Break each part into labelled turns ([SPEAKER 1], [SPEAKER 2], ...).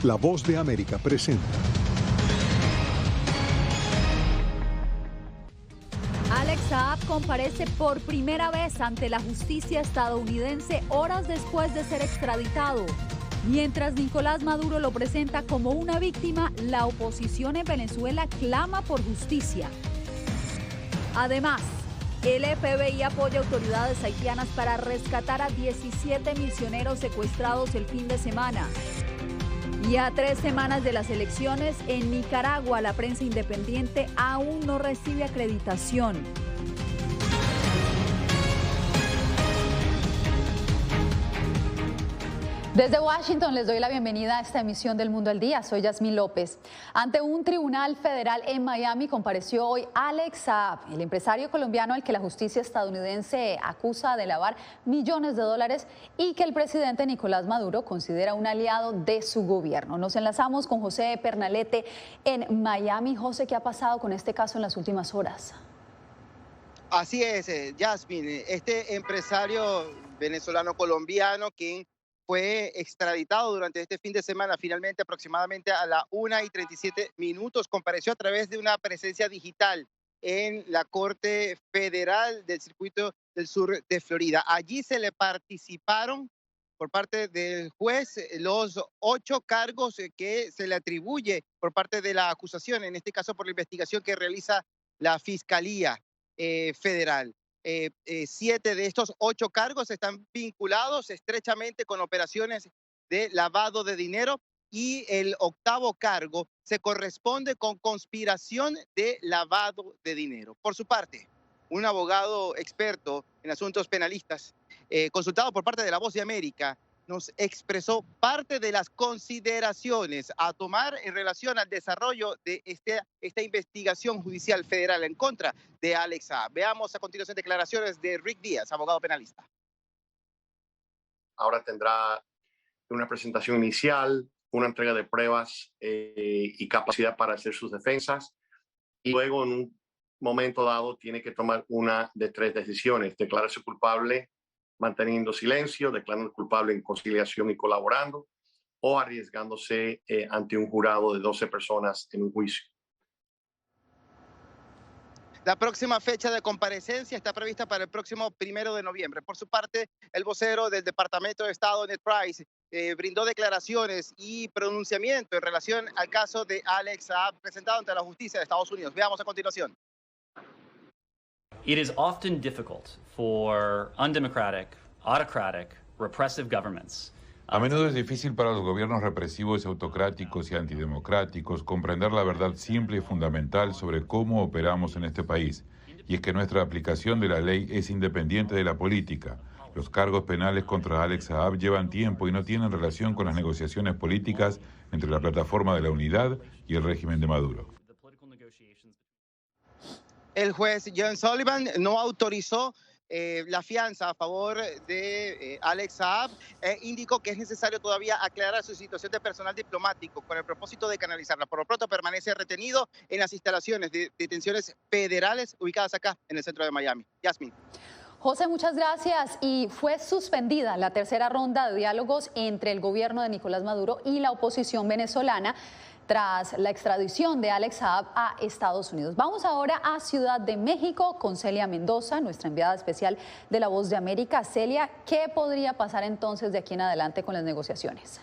[SPEAKER 1] La Voz de América presenta.
[SPEAKER 2] Alex Saab comparece por primera vez ante la justicia estadounidense horas después de ser extraditado. Mientras Nicolás Maduro lo presenta como una víctima, la oposición en Venezuela clama por justicia. Además, el FBI apoya a autoridades haitianas para rescatar a 17 misioneros secuestrados el fin de semana. Y a 3 semanas de las elecciones, en Nicaragua la prensa independiente aún no recibe acreditación. Desde Washington les doy la bienvenida a esta emisión del Mundo al Día. Soy Yasmín López. Ante un tribunal federal en Miami compareció hoy Alex Saab, el empresario colombiano al que la justicia estadounidense acusa de lavar millones de dólares y que el presidente Nicolás Maduro considera un aliado de su gobierno. Nos enlazamos con José Pernalete en Miami. José, ¿qué ha pasado con este caso en las últimas horas?
[SPEAKER 3] Así es, Yasmín. Este empresario venezolano-colombiano quien fue extraditado durante este fin de semana, finalmente aproximadamente a la 1:37, compareció a través de una presencia digital en la Corte Federal del Circuito del Sur de Florida. Allí se le participaron por parte del juez los 8 cargos que se le atribuye por parte de la acusación, en este caso por la investigación que realiza la Fiscalía Federal. 7 de estos 8 cargos están vinculados estrechamente con operaciones de lavado de dinero y el 8º cargo se corresponde con conspiración de lavado de dinero. Por su parte, un abogado experto en asuntos penalistas, consultado por parte de La Voz de América, nos expresó parte de las consideraciones a tomar en relación al desarrollo de esta investigación judicial federal en contra de Alex Saab. Veamos a continuación declaraciones de Rick Díaz, abogado penalista.
[SPEAKER 4] Ahora tendrá una presentación inicial, una entrega de pruebas y capacidad para hacer sus defensas, y luego en un momento dado tiene que tomar una de 3 decisiones: declararse culpable manteniendo silencio, declarando culpable en conciliación y colaborando, o arriesgándose ante un jurado de 12 personas en un juicio.
[SPEAKER 3] La próxima fecha de comparecencia está prevista para el próximo 1 de noviembre. Por su parte, el vocero del Departamento de Estado, Ned Price, brindó declaraciones y pronunciamiento en relación al caso de Alex Saab presentado ante la justicia de Estados Unidos. Veamos a continuación.
[SPEAKER 5] It is often difficult for undemocratic, autocratic, repressive governments.
[SPEAKER 6] A menudo es difícil para los gobiernos represivos, autocráticos y antidemocráticos comprender la verdad simple y fundamental sobre cómo operamos en este país. Y es que nuestra aplicación de la ley es independiente de la política. Los cargos penales contra Alex Saab llevan tiempo y no tienen relación con las negociaciones políticas entre la Plataforma de la Unidad y el régimen de Maduro.
[SPEAKER 3] El juez John Sullivan no autorizó la fianza a favor de Alex Saab e indicó que es necesario todavía aclarar su situación de personal diplomático con el propósito de canalizarla. Por lo pronto permanece retenido en las instalaciones de detenciones federales ubicadas acá en el centro de Miami. Yasmín.
[SPEAKER 2] José, muchas gracias. Y fue suspendida la 3ª ronda de diálogos entre el gobierno de Nicolás Maduro y la oposición venezolana tras la extradición de Alex Saab a Estados Unidos. Vamos ahora a Ciudad de México con Celia Mendoza, nuestra enviada especial de La Voz de América. Celia, ¿qué podría pasar entonces de aquí en adelante con las negociaciones?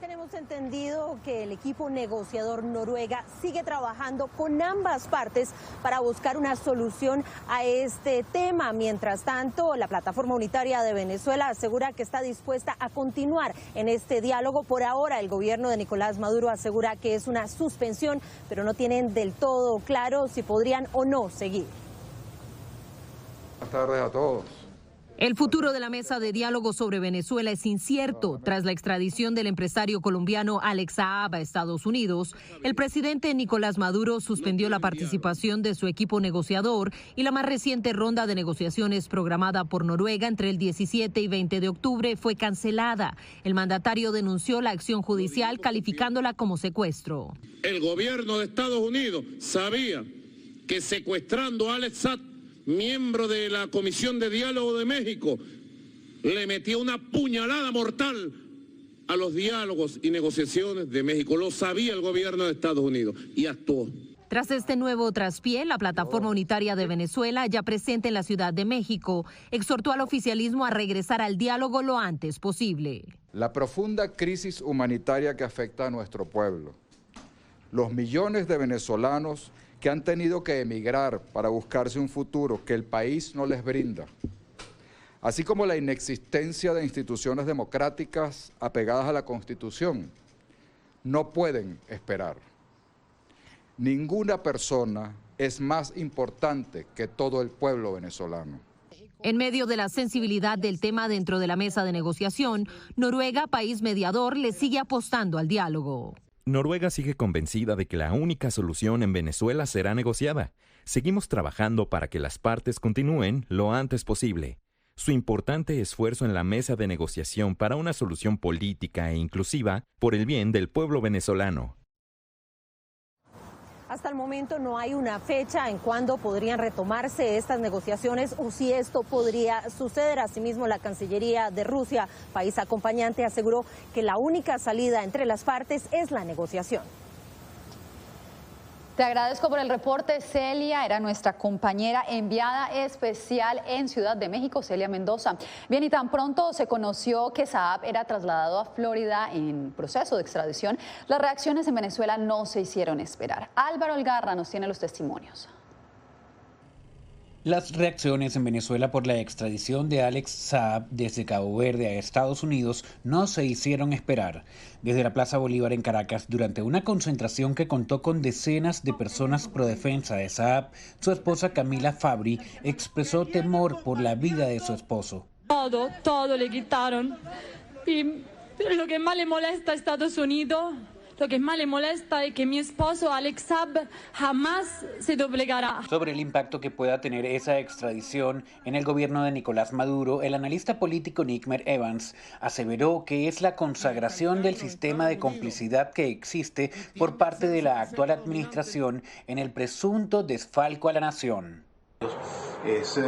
[SPEAKER 7] Tenemos entendido que el equipo negociador Noruega sigue trabajando con ambas partes para buscar una solución a este tema. Mientras tanto, la Plataforma Unitaria de Venezuela asegura que está dispuesta a continuar en este diálogo. Por ahora, el gobierno de Nicolás Maduro asegura que es una suspensión, pero no tienen del todo claro si podrían o no seguir.
[SPEAKER 8] Buenas tardes a todos.
[SPEAKER 9] El futuro de la mesa de diálogo sobre Venezuela es incierto. Tras la extradición del empresario colombiano Alex Saab a Estados Unidos, el presidente Nicolás Maduro suspendió la participación de su equipo negociador y la más reciente ronda de negociaciones programada por Noruega entre el 17 y 20 de octubre fue cancelada. El mandatario denunció la acción judicial calificándola como secuestro.
[SPEAKER 10] El gobierno de Estados Unidos sabía que secuestrando a Alex Saab, miembro de la Comisión de Diálogo de México, le metió una puñalada mortal a los diálogos y negociaciones de México. Lo sabía el gobierno de Estados Unidos y actuó.
[SPEAKER 9] Tras este nuevo traspié, la Plataforma Unitaria de Venezuela, ya presente en la Ciudad de México, exhortó al oficialismo a regresar al diálogo lo antes posible.
[SPEAKER 8] La profunda crisis humanitaria que afecta a nuestro pueblo, los millones de venezolanos que han tenido que emigrar para buscarse un futuro que el país no les brinda, así como la inexistencia de instituciones democráticas apegadas a la Constitución, no pueden esperar. Ninguna persona es más importante que todo el pueblo venezolano.
[SPEAKER 9] En medio de la sensibilidad del tema dentro de la mesa de negociación, Noruega, país mediador, le sigue apostando al diálogo.
[SPEAKER 11] Noruega sigue convencida de que la única solución en Venezuela será negociada. Seguimos trabajando para que las partes continúen lo antes posible. Su importante esfuerzo en la mesa de negociación para una solución política e inclusiva por el bien del pueblo venezolano.
[SPEAKER 7] Hasta el momento no hay una fecha en cuándo podrían retomarse estas negociaciones o si esto podría suceder. Asimismo, la Cancillería de Rusia, país acompañante, aseguró que la única salida entre las partes es la negociación.
[SPEAKER 2] Te agradezco por el reporte, Celia. Era nuestra compañera enviada especial en Ciudad de México, Celia Mendoza. Bien, y tan pronto se conoció que Saab era trasladado a Florida en proceso de extradición, las reacciones en Venezuela no se hicieron esperar. Álvaro Algarra nos tiene los testimonios.
[SPEAKER 12] Las reacciones en Venezuela por la extradición de Alex Saab desde Cabo Verde a Estados Unidos no se hicieron esperar. Desde la Plaza Bolívar en Caracas, durante una concentración que contó con decenas de personas pro defensa de Saab, su esposa Camila Fabri expresó temor por la vida de su esposo.
[SPEAKER 13] Todo le quitaron. Y lo que más le molesta a Estados Unidos, lo que más le molesta es que mi esposo Alex Saab jamás se doblegará.
[SPEAKER 12] Sobre el impacto que pueda tener esa extradición en el gobierno de Nicolás Maduro, el analista político Nickmer Evans aseveró que es la consagración del sistema de complicidad que existe por parte de la actual administración en el presunto desfalco a la nación.
[SPEAKER 14] Es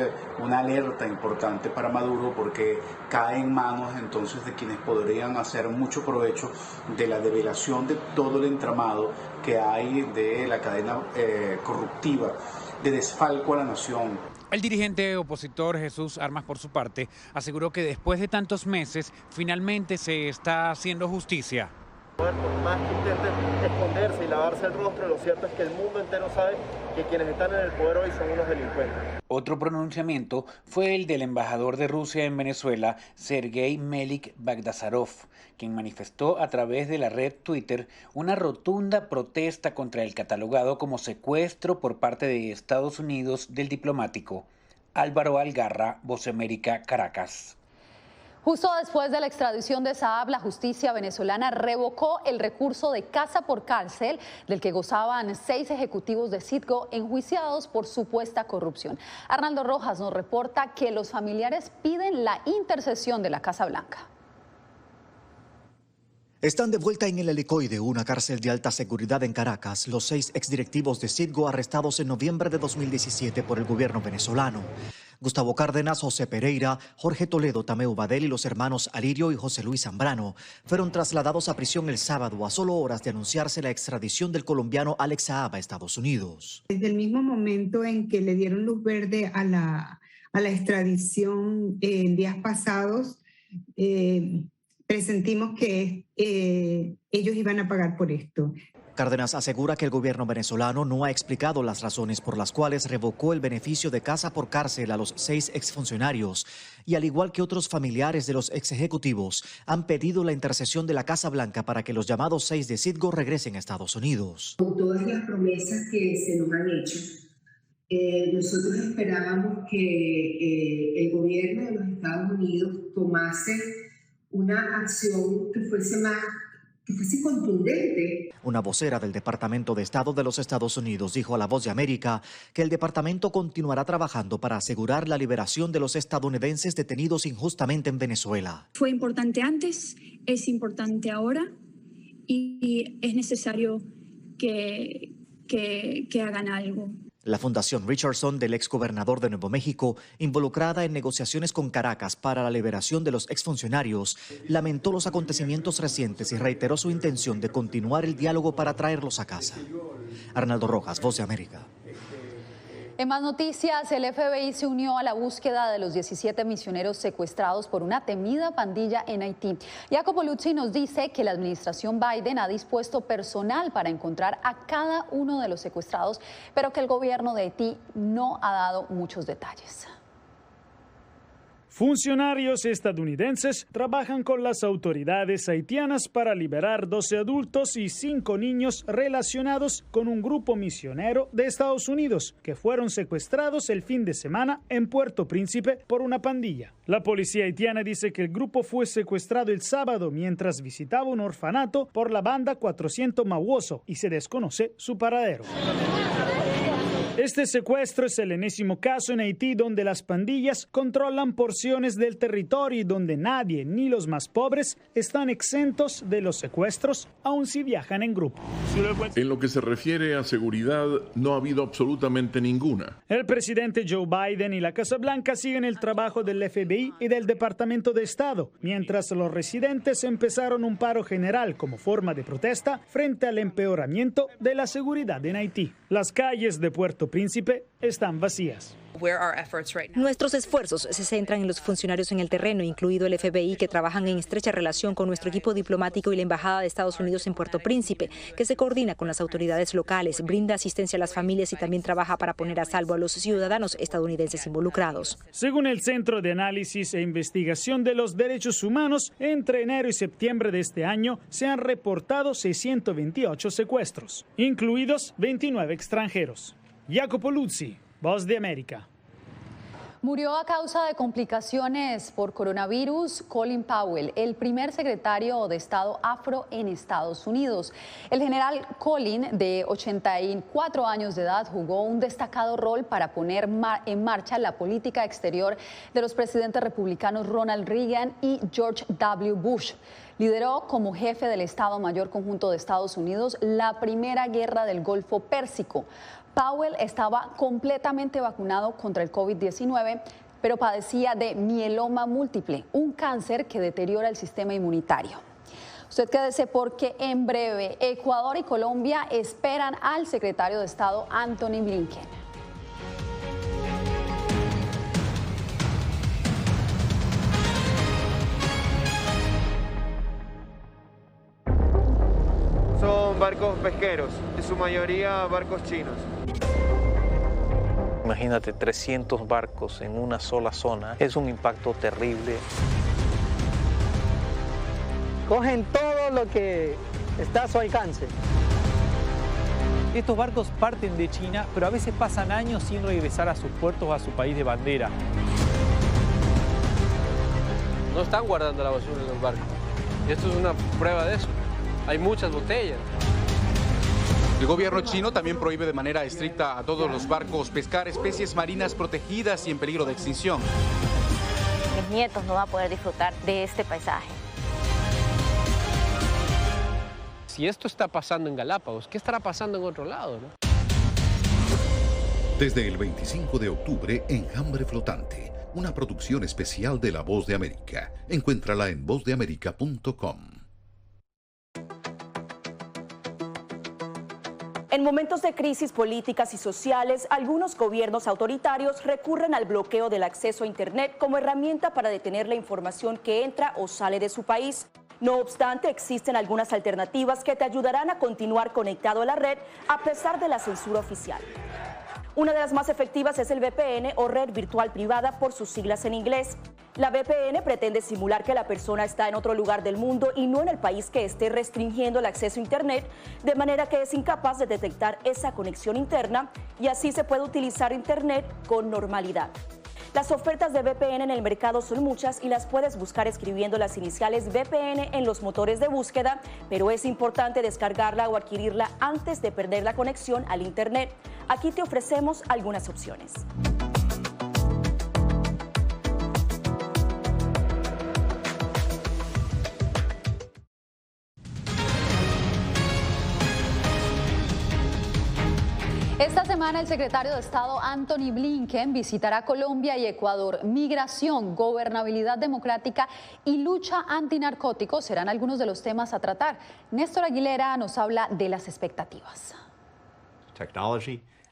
[SPEAKER 14] una alerta importante para Maduro porque cae en manos entonces de quienes podrían hacer mucho provecho de la develación de todo el entramado que hay de la cadena corruptiva de desfalco a la nación.
[SPEAKER 12] El dirigente opositor Jesús Armas, por su parte, aseguró que después de tantos meses finalmente se está haciendo justicia.
[SPEAKER 15] Por más que intenten esconderse y lavarse el rostro, lo cierto es que el mundo entero sabe que quienes están en el poder hoy son unos delincuentes.
[SPEAKER 12] Otro pronunciamiento fue el del embajador de Rusia en Venezuela, Sergei Melik Bagdasarov, quien manifestó a través de la red Twitter una rotunda protesta contra el catalogado como secuestro por parte de Estados Unidos del diplomático. Álvaro Algarra, Voz de América, Caracas.
[SPEAKER 2] Justo después de la extradición de Saab, la justicia venezolana revocó el recurso de casa por cárcel del que gozaban 6 ejecutivos de Citgo enjuiciados por supuesta corrupción. Arnaldo Rojas nos reporta que los familiares piden la intercesión de la Casa Blanca.
[SPEAKER 16] Están de vuelta en el Helicoide, una cárcel de alta seguridad en Caracas, los 6 exdirectivos de Citgo arrestados en noviembre de 2017 por el gobierno venezolano. Gustavo Cárdenas, José Pereira, Jorge Toledo, Tameu Badel y los hermanos Alirio y José Luis Zambrano fueron trasladados a prisión el sábado a solo horas de anunciarse la extradición del colombiano Alex Saab a Estados Unidos.
[SPEAKER 17] Desde el mismo momento en que le dieron luz verde a la extradición en días pasados, presentimos que ellos iban a pagar por esto.
[SPEAKER 16] Cárdenas asegura que el gobierno venezolano no ha explicado las razones por las cuales revocó el beneficio de casa por cárcel a los 6 exfuncionarios y, al igual que otros familiares de los exejecutivos, han pedido la intercesión de la Casa Blanca para que los llamados 6 de Citgo regresen a Estados Unidos.
[SPEAKER 18] Con todas las promesas que se nos han hecho, nosotros esperábamos que el gobierno de los Estados Unidos tomase una acción que fuese contundente.
[SPEAKER 16] Una vocera del Departamento de Estado de los Estados Unidos dijo a La Voz de América que el departamento continuará trabajando para asegurar la liberación de los estadounidenses detenidos injustamente en Venezuela.
[SPEAKER 19] Fue importante antes, es importante ahora y es necesario que hagan algo.
[SPEAKER 16] La Fundación Richardson del exgobernador de Nuevo México, involucrada en negociaciones con Caracas para la liberación de los exfuncionarios, lamentó los acontecimientos recientes y reiteró su intención de continuar el diálogo para traerlos a casa. Arnaldo Rojas, Voz de América.
[SPEAKER 2] En más noticias, el FBI se unió a la búsqueda de los 17 misioneros secuestrados por una temida pandilla en Haití. Jacopo Luzzi nos dice que la administración Biden ha dispuesto personal para encontrar a cada uno de los secuestrados, pero que el gobierno de Haití no ha dado muchos detalles.
[SPEAKER 20] Funcionarios estadounidenses trabajan con las autoridades haitianas para liberar 12 adultos y 5 niños relacionados con un grupo misionero de Estados Unidos que fueron secuestrados el fin de semana en Puerto Príncipe por una pandilla. La policía haitiana dice que el grupo fue secuestrado el sábado mientras visitaba un orfanato por la banda 400 Mauoso y se desconoce su paradero. Este secuestro es el enésimo caso en Haití donde las pandillas controlan porciones del territorio y donde nadie, ni los más pobres, están exentos de los secuestros, aun si viajan en grupo.
[SPEAKER 21] En lo que se refiere a seguridad, no ha habido absolutamente ninguna.
[SPEAKER 20] El presidente Joe Biden y la Casa Blanca siguen el trabajo del FBI y del Departamento de Estado, mientras los residentes empezaron un paro general como forma de protesta frente al empeoramiento de la seguridad en Haití. Las calles de Puerto Príncipe están vacías.
[SPEAKER 22] Nuestros esfuerzos se centran en los funcionarios en el terreno, incluido el FBI, que trabajan en estrecha relación con nuestro equipo diplomático y la Embajada de Estados Unidos en Puerto Príncipe, que se coordina con las autoridades locales, brinda asistencia a las familias y también trabaja para poner a salvo a los ciudadanos estadounidenses involucrados.
[SPEAKER 20] Según el Centro de Análisis e Investigación de los Derechos Humanos, entre enero y septiembre de este año se han reportado 628 secuestros, incluidos 29 extranjeros. Jacopo Luzzi, Voz de América.
[SPEAKER 2] Murió a causa de complicaciones por coronavirus Colin Powell, el primer secretario de Estado afro en Estados Unidos. El general Colin, de 84 años de edad, jugó un destacado rol para poner en marcha la política exterior de los presidentes republicanos Ronald Reagan y George W. Bush. Lideró como jefe del Estado Mayor Conjunto de Estados Unidos la primera guerra del Golfo Pérsico. Powell estaba completamente vacunado contra el COVID-19, pero padecía de mieloma múltiple, un cáncer que deteriora el sistema inmunitario. Usted quédese porque en breve Ecuador y Colombia esperan al secretario de Estado Antony Blinken.
[SPEAKER 23] Son barcos pesqueros, en su mayoría barcos chinos.
[SPEAKER 24] Imagínate 300 barcos en una sola zona, es un impacto terrible.
[SPEAKER 25] Cogen todo lo que está a su alcance.
[SPEAKER 26] Estos barcos parten de China, pero a veces pasan años sin regresar a sus puertos o a su país de bandera.
[SPEAKER 27] No están guardando la basura en los barcos. Y esto es una prueba de eso. Hay muchas botellas.
[SPEAKER 28] El gobierno chino también prohíbe de manera estricta a todos los barcos pescar especies marinas protegidas y en peligro de extinción.
[SPEAKER 29] Mis nietos no van a poder disfrutar de este paisaje.
[SPEAKER 27] Si esto está pasando en Galápagos, ¿qué estará pasando en otro lado, no?
[SPEAKER 30] Desde el 25 de octubre, Enjambre Flotante, una producción especial de La Voz de América. Encuéntrala en vozdeamerica.com.
[SPEAKER 31] En momentos de crisis políticas y sociales, algunos gobiernos autoritarios recurren al bloqueo del acceso a Internet como herramienta para detener la información que entra o sale de su país. No obstante, existen algunas alternativas que te ayudarán a continuar conectado a la red a pesar de la censura oficial. Una de las más efectivas es el VPN o red virtual privada por sus siglas en inglés. La VPN pretende simular que la persona está en otro lugar del mundo y no en el país que esté restringiendo el acceso a Internet, de manera que es incapaz de detectar esa conexión interna y así se puede utilizar Internet con normalidad. Las ofertas de VPN en el mercado son muchas y las puedes buscar escribiendo las iniciales VPN en los motores de búsqueda, pero es importante descargarla o adquirirla antes de perder la conexión al Internet. Aquí te ofrecemos algunas opciones.
[SPEAKER 2] Esta semana el secretario de Estado Antony Blinken visitará Colombia y Ecuador. Migración, gobernabilidad democrática y lucha antinarcóticos serán algunos de los temas a tratar. Néstor Aguilera nos habla de las expectativas.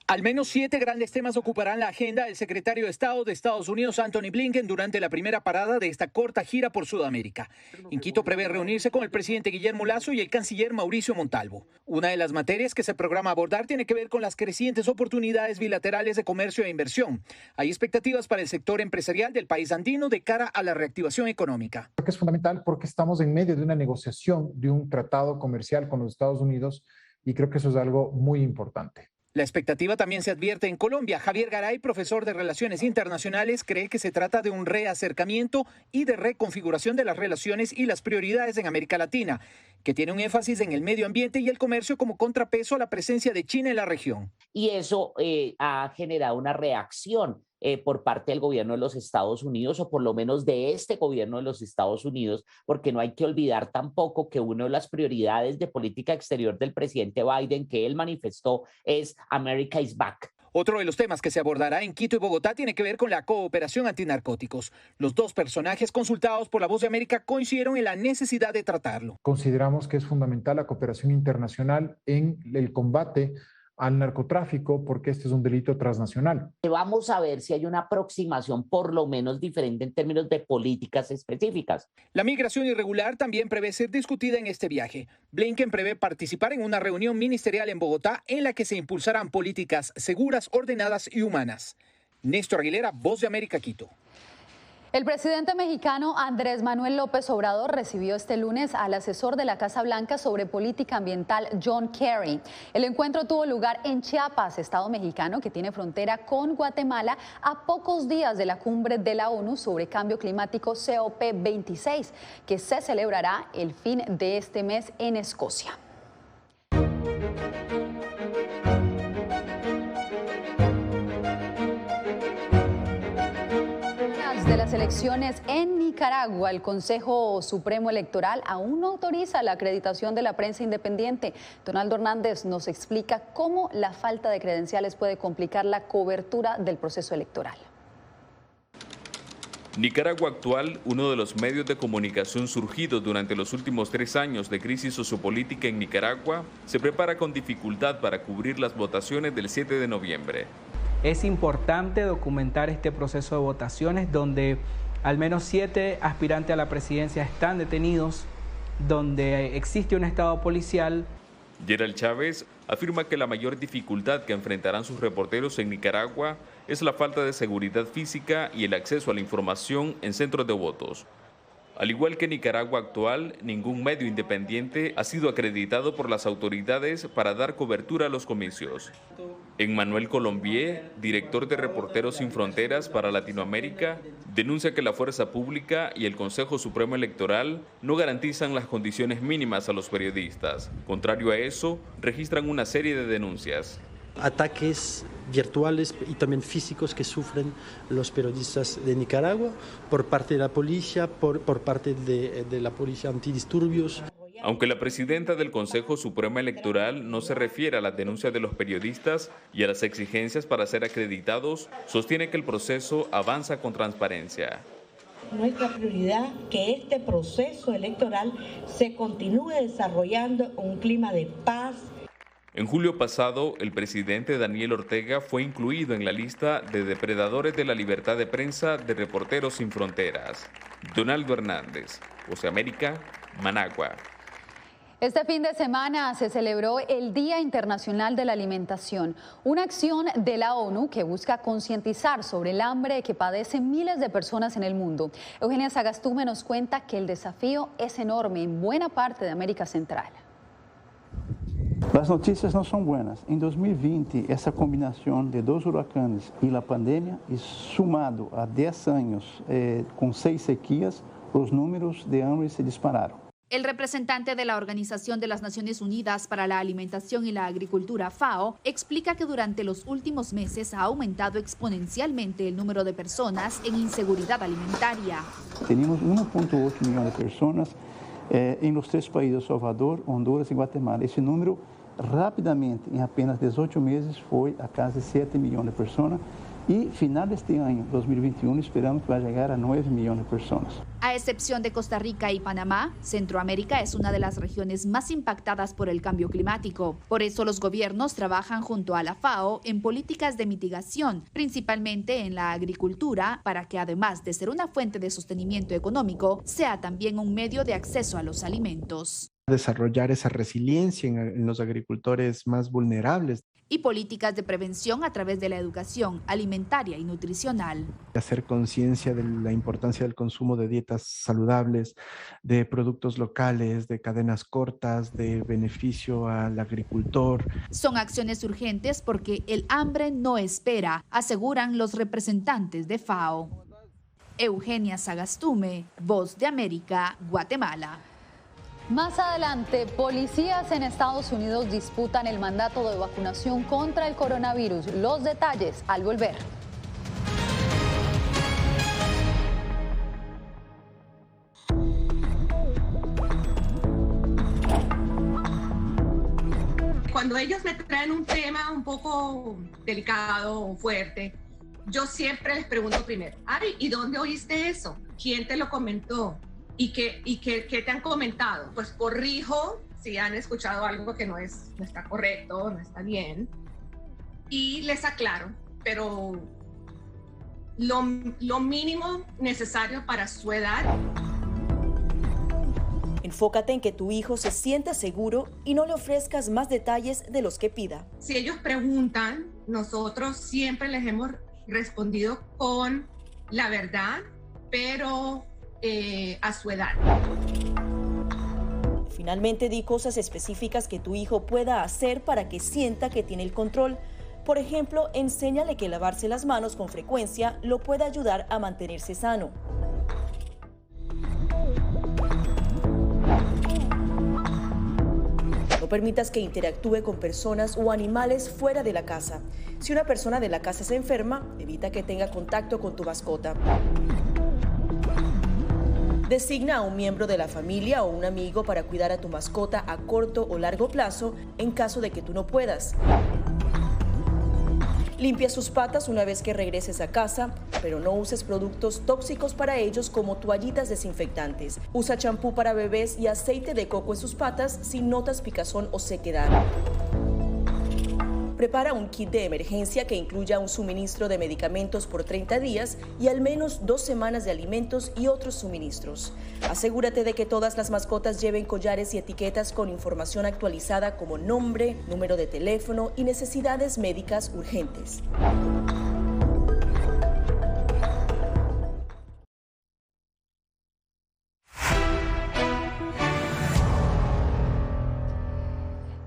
[SPEAKER 1] Al menos 7 grandes temas ocuparán la agenda del secretario de Estado de Estados Unidos, Antony Blinken, durante la primera parada de esta corta gira por Sudamérica. En Quito prevé reunirse con el presidente Guillermo Lasso y el canciller Mauricio Montalvo. Una de las materias que se programa abordar tiene que ver con las crecientes oportunidades bilaterales de comercio e inversión. Hay expectativas para el sector empresarial del país andino de cara a la reactivación económica.
[SPEAKER 3] Creo que es fundamental porque estamos en medio de una negociación de un tratado comercial con los Estados Unidos y creo que eso es algo muy importante.
[SPEAKER 1] La expectativa también se advierte en Colombia. Javier Garay, profesor de Relaciones Internacionales, cree que se trata de un reacercamiento y de reconfiguración de las relaciones y las prioridades en América Latina, que tiene un énfasis en el medio ambiente y el comercio como contrapeso a la presencia de China en la región.
[SPEAKER 4] Y eso ha generado una reacción por parte del gobierno de los Estados Unidos, o por lo menos de este gobierno de los Estados Unidos, porque no hay que olvidar tampoco que una de las prioridades de política exterior del presidente Biden que él manifestó es America is back.
[SPEAKER 1] Otro de los temas que se abordará en Quito y Bogotá tiene que ver con la cooperación antinarcóticos. Los dos personajes consultados por La Voz de América coincidieron en la necesidad de tratarlo.
[SPEAKER 3] Consideramos que es fundamental la cooperación internacional en el combate al narcotráfico porque este es un delito transnacional.
[SPEAKER 4] Vamos a ver si hay una aproximación por lo menos diferente en términos de políticas específicas.
[SPEAKER 1] La migración irregular también prevé ser discutida en este viaje. Blinken prevé participar en una reunión ministerial en Bogotá en la que se impulsarán políticas seguras, ordenadas y humanas. Néstor Aguilera, Voz de América, Quito.
[SPEAKER 2] El presidente mexicano Andrés Manuel López Obrador recibió este lunes al asesor de la Casa Blanca sobre política ambiental, John Kerry. El encuentro tuvo lugar en Chiapas, estado mexicano que tiene frontera con Guatemala, a pocos días de la cumbre de la ONU sobre cambio climático COP26, que se celebrará el fin de este mes en Escocia. De las elecciones en Nicaragua, el Consejo Supremo Electoral aún no autoriza la acreditación de la prensa independiente. Donaldo Hernández nos explica cómo la falta de credenciales puede complicar la cobertura del proceso electoral.
[SPEAKER 5] Nicaragua Actual, uno de los medios de comunicación surgidos durante los últimos 3 años de crisis sociopolítica en Nicaragua, se prepara con dificultad para cubrir las votaciones del 7 de noviembre.
[SPEAKER 6] Es importante documentar este proceso de votaciones donde al menos 7 aspirantes a la presidencia están detenidos, donde existe un estado policial.
[SPEAKER 5] Gerald Chávez afirma que la mayor dificultad que enfrentarán sus reporteros en Nicaragua es la falta de seguridad física y el acceso a la información en centros de votos. Al igual que Nicaragua Actual, ningún medio independiente ha sido acreditado por las autoridades para dar cobertura a los comicios. Emmanuel Colombier, director de Reporteros Sin Fronteras para Latinoamérica, denuncia que la fuerza pública y el Consejo Supremo Electoral no garantizan las condiciones mínimas a los periodistas. Contrario a eso, registran una serie de denuncias.
[SPEAKER 7] Ataques virtuales y también físicos que sufren los periodistas de Nicaragua por parte de la policía, por parte de la policía antidisturbios.
[SPEAKER 5] Aunque la presidenta del Consejo Supremo Electoral no se refiere a las denuncias de los periodistas y a las exigencias para ser acreditados, sostiene que el proceso avanza con transparencia.
[SPEAKER 8] Nuestra prioridad es que este proceso electoral se continúe desarrollando en un clima de paz.
[SPEAKER 5] En julio pasado, el presidente Daniel Ortega fue incluido en la lista de depredadores de la libertad de prensa de Reporteros Sin Fronteras. Donaldo Hernández, Voz de América, Managua.
[SPEAKER 2] Este fin de semana se celebró el Día Internacional de la Alimentación, una acción de la ONU que busca concientizar sobre el hambre que padecen miles de personas en el mundo. Eugenia Sagastume nos cuenta que el desafío es enorme en buena parte de América Central.
[SPEAKER 9] Las noticias no son buenas. En 2020, esa combinación de 2 huracanes y la pandemia, y sumado a 10 años con 6 sequías, los números de hambre se dispararon.
[SPEAKER 10] El representante de la Organización de las Naciones Unidas para la Alimentación y la Agricultura, FAO, explica que durante los últimos meses ha aumentado exponencialmente el número de personas en inseguridad alimentaria.
[SPEAKER 9] Tenemos 1.8 millones de personas en los 3 países, Salvador, Honduras y Guatemala. Ese número rapidamente, em apenas 18 meses, foi a quase 7 milhões de pessoas. Y final de este año, 2021, esperamos que va a llegar a 9 millones de personas.
[SPEAKER 10] A excepción de Costa Rica y Panamá, Centroamérica es una de las regiones más impactadas por el cambio climático. Por eso los gobiernos trabajan junto a la FAO en políticas de mitigación, principalmente en la agricultura, para que además de ser una fuente de sostenimiento económico, sea también un medio de acceso a los alimentos.
[SPEAKER 11] Desarrollar esa resiliencia en los agricultores más vulnerables.
[SPEAKER 10] Y políticas de prevención a través de la educación alimentaria y nutricional.
[SPEAKER 11] Hacer conciencia de la importancia del consumo de dietas saludables, de productos locales, de cadenas cortas, de beneficio al agricultor.
[SPEAKER 10] Son acciones urgentes porque el hambre no espera, aseguran los representantes de FAO. Eugenia Sagastume, Voz de América, Guatemala.
[SPEAKER 2] Más adelante, policías en Estados Unidos disputan el mandato de vacunación contra el coronavirus. Los detalles al volver.
[SPEAKER 12] Cuando ellos me traen un tema un poco delicado o fuerte, yo siempre les pregunto primero, Ari, ¿y dónde oíste eso? ¿Quién te lo comentó? ¿Y qué te han comentado? Pues corrijo si han escuchado algo que no está correcto, no está bien, y les aclaro, pero lo mínimo necesario para su edad.
[SPEAKER 31] Enfócate en que tu hijo se sienta seguro y no le ofrezcas más detalles de los que pida.
[SPEAKER 12] Si ellos preguntan, nosotros siempre les hemos respondido con la verdad, pero a su edad.
[SPEAKER 31] Finalmente, di cosas específicas que tu hijo pueda hacer para que sienta que tiene el control. Por ejemplo, enséñale que lavarse las manos con frecuencia lo puede ayudar a mantenerse sano. No permitas que interactúe con personas o animales fuera de la casa. Si una persona de la casa se enferma, evita que tenga contacto con tu mascota. Designa a un miembro de la familia o un amigo para cuidar a tu mascota a corto o largo plazo en caso de que tú no puedas. Limpia sus patas una vez que regreses a casa, pero no uses productos tóxicos para ellos como toallitas desinfectantes. Usa champú para bebés y aceite de coco en sus patas si notas picazón o sequedad. Prepara un kit de emergencia que incluya un suministro de medicamentos por 30 días y al menos 2 semanas de alimentos y otros suministros. Asegúrate de que todas las mascotas lleven collares y etiquetas con información actualizada como nombre, número de teléfono y necesidades médicas urgentes.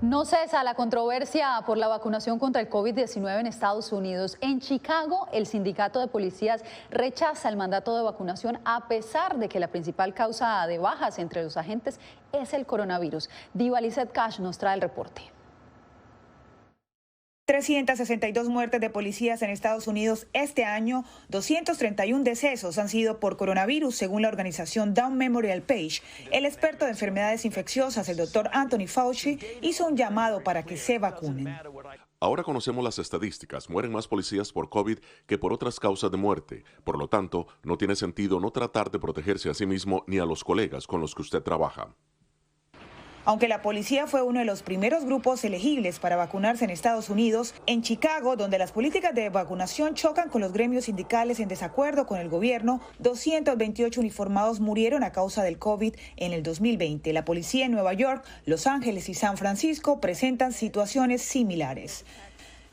[SPEAKER 2] No cesa la controversia por la vacunación contra el COVID-19 en Estados Unidos. En Chicago, el sindicato de policías rechaza el mandato de vacunación a pesar de que la principal causa de bajas entre los agentes es el coronavirus. Diva Lizeth Cash nos trae el reporte.
[SPEAKER 13] 362 muertes de policías en Estados Unidos este año, 231 decesos han sido por coronavirus, según la organización Down Memorial Page. El experto de enfermedades infecciosas, el doctor Anthony Fauci, hizo un llamado para que se vacunen.
[SPEAKER 14] Ahora conocemos las estadísticas. Mueren más policías por COVID que por otras causas de muerte. Por lo tanto, no tiene sentido no tratar de protegerse a sí mismo ni a los colegas con los que usted trabaja.
[SPEAKER 13] Aunque la policía fue uno de los primeros grupos elegibles para vacunarse en Estados Unidos, en Chicago, donde las políticas de vacunación chocan con los gremios sindicales en desacuerdo con el gobierno, 228 uniformados murieron a causa del COVID en el 2020. La policía en Nueva York, Los Ángeles y San Francisco presentan situaciones similares.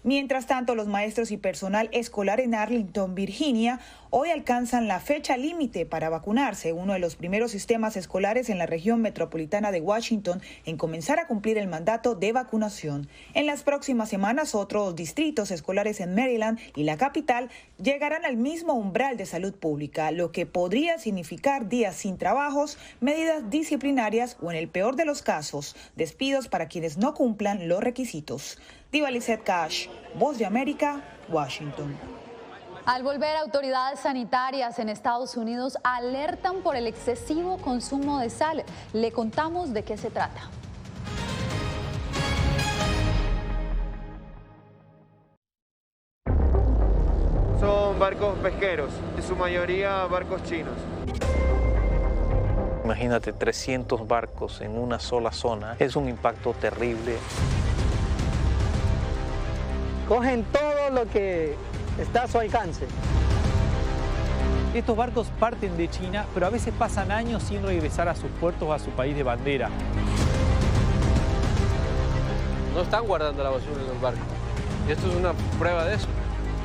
[SPEAKER 13] Mientras tanto, los maestros y personal escolar en Arlington, Virginia, hoy alcanzan la fecha límite para vacunarse, uno de los primeros sistemas escolares en la región metropolitana de Washington en comenzar a cumplir el mandato de vacunación. En las próximas semanas, otros distritos escolares en Maryland y la capital llegarán al mismo umbral de salud pública, lo que podría significar días sin trabajos, medidas disciplinarias o, en el peor de los casos, despidos para quienes no cumplan los requisitos. Diva Lizeth Cash, Voz de América, Washington.
[SPEAKER 2] Al volver, autoridades sanitarias en Estados Unidos alertan por el excesivo consumo de sal. Le contamos de qué se trata.
[SPEAKER 15] barcos pesqueros, en su mayoría barcos chinos.
[SPEAKER 26] Imagínate 300 barcos en una sola zona, es un impacto terrible.
[SPEAKER 16] Cogen todo lo que está a su alcance.
[SPEAKER 26] Estos barcos parten de China, pero a veces pasan años sin regresar a sus puertos o a su país de bandera.
[SPEAKER 27] No están guardando la basura en los barcos. Y esto es una prueba de eso.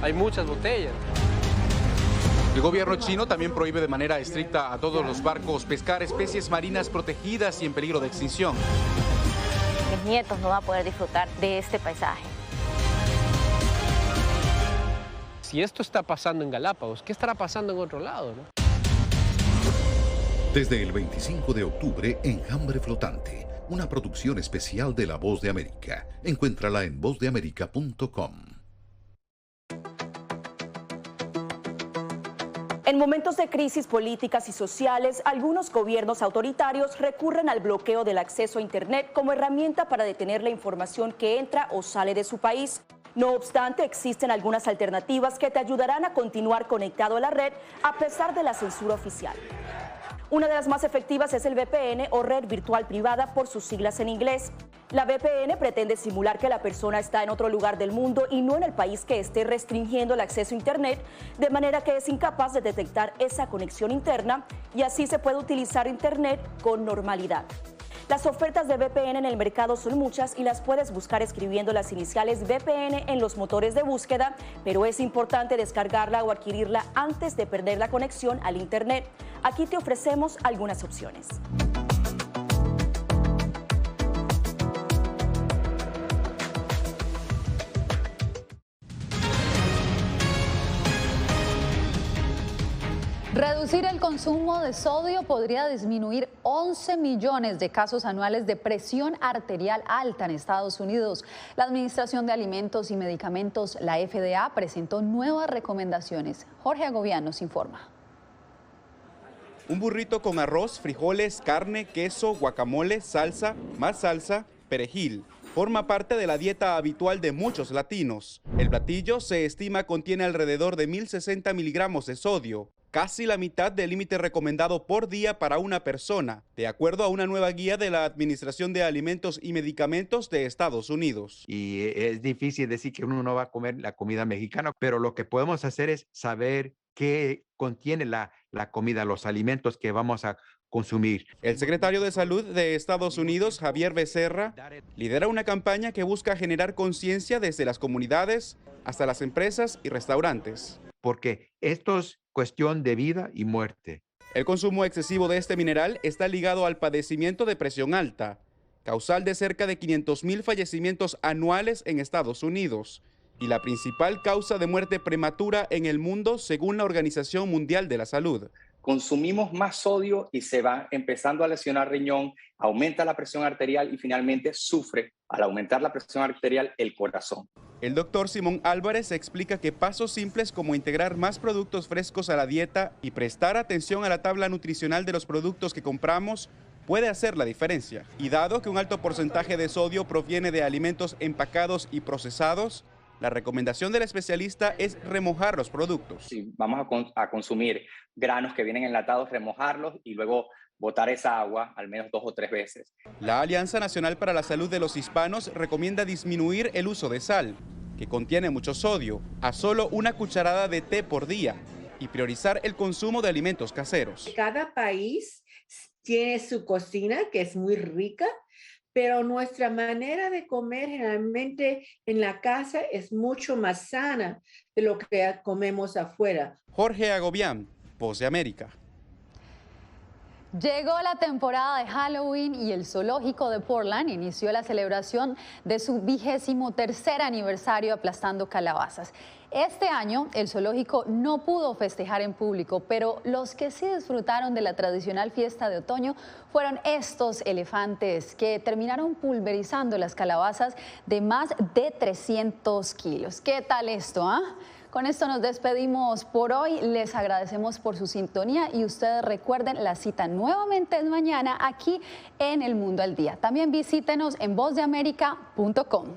[SPEAKER 27] Hay muchas botellas.
[SPEAKER 28] El gobierno chino también prohíbe de manera estricta a todos los barcos pescar especies marinas protegidas y en peligro de extinción.
[SPEAKER 29] Mis nietos no van a poder disfrutar de este paisaje.
[SPEAKER 27] Si esto está pasando en Galápagos, ¿qué estará pasando en otro lado, no?
[SPEAKER 30] Desde el 25 de octubre, Enjambre Flotante, una producción especial de La Voz de América. Encuéntrala en vozdeamerica.com.
[SPEAKER 31] En momentos de crisis políticas y sociales, algunos gobiernos autoritarios recurren al bloqueo del acceso a Internet como herramienta para detener la información que entra o sale de su país. No obstante, existen algunas alternativas que te ayudarán a continuar conectado a la red a pesar de la censura oficial. Una de las más efectivas es el VPN o red virtual privada por sus siglas en inglés. La VPN pretende simular que la persona está en otro lugar del mundo y no en el país que esté restringiendo el acceso a Internet, de manera que es incapaz de detectar esa conexión interna y así se puede utilizar Internet con normalidad. Las ofertas de VPN en el mercado son muchas y las puedes buscar escribiendo las iniciales VPN en los motores de búsqueda, pero es importante descargarla o adquirirla antes de perder la conexión al Internet. Aquí te ofrecemos algunas opciones.
[SPEAKER 2] Reducir el consumo de sodio podría disminuir 11 millones de casos anuales de presión arterial alta en Estados Unidos. La Administración de Alimentos y Medicamentos, la FDA, presentó nuevas recomendaciones. Jorge Agobián nos informa.
[SPEAKER 17] Un burrito con arroz, frijoles, carne, queso, guacamole, salsa, más salsa, perejil. Forma parte de la dieta habitual de muchos latinos. El platillo se estima contiene alrededor de 1.060 miligramos de sodio, casi la mitad del límite recomendado por día para una persona, de acuerdo a una nueva guía de la Administración de Alimentos y Medicamentos de Estados Unidos.
[SPEAKER 18] Y es difícil decir que uno no va a comer la comida mexicana, pero lo que podemos hacer es saber qué contiene la comida, los alimentos que vamos a consumir.
[SPEAKER 17] El secretario de Salud de Estados Unidos, Javier Becerra, lidera una campaña que busca generar conciencia desde las comunidades hasta las empresas y restaurantes.
[SPEAKER 18] Porque esto es cuestión de vida y muerte.
[SPEAKER 17] El consumo excesivo de este mineral está ligado al padecimiento de presión alta, causal de cerca de 500,000 fallecimientos anuales en Estados Unidos y la principal causa de muerte prematura en el mundo según la Organización Mundial de la Salud.
[SPEAKER 19] Consumimos más sodio y se va empezando a lesionar riñón, aumenta la presión arterial y finalmente sufre, al aumentar la presión arterial, el corazón.
[SPEAKER 17] El doctor Simón Álvarez explica que pasos simples como integrar más productos frescos a la dieta y prestar atención a la tabla nutricional de los productos que compramos puede hacer la diferencia. Y dado que un alto porcentaje de sodio proviene de alimentos empacados y procesados, la recomendación del especialista es remojar los productos.
[SPEAKER 19] Si vamos a consumir granos que vienen enlatados, remojarlos y luego botar esa agua al menos 2 o 3 veces.
[SPEAKER 17] La Alianza Nacional para la Salud de los Hispanos recomienda disminuir el uso de sal, que contiene mucho sodio, a solo una cucharada de té por día y priorizar el consumo de alimentos caseros.
[SPEAKER 20] Cada país tiene su cocina que es muy rica, pero nuestra manera de comer generalmente en la casa es mucho más sana de lo que comemos afuera.
[SPEAKER 17] Jorge Agobián, Voz de América.
[SPEAKER 2] Llegó la temporada de Halloween y el zoológico de Portland inició la celebración de su 23º aniversario aplastando calabazas. Este año el zoológico no pudo festejar en público, pero los que sí disfrutaron de la tradicional fiesta de otoño fueron estos elefantes que terminaron pulverizando las calabazas de más de 300 kilos. ¿Qué tal esto, Con esto nos despedimos por hoy, les agradecemos por su sintonía y ustedes recuerden, la cita nuevamente es mañana aquí en El Mundo al Día. También visítenos en vozdeamerica.com.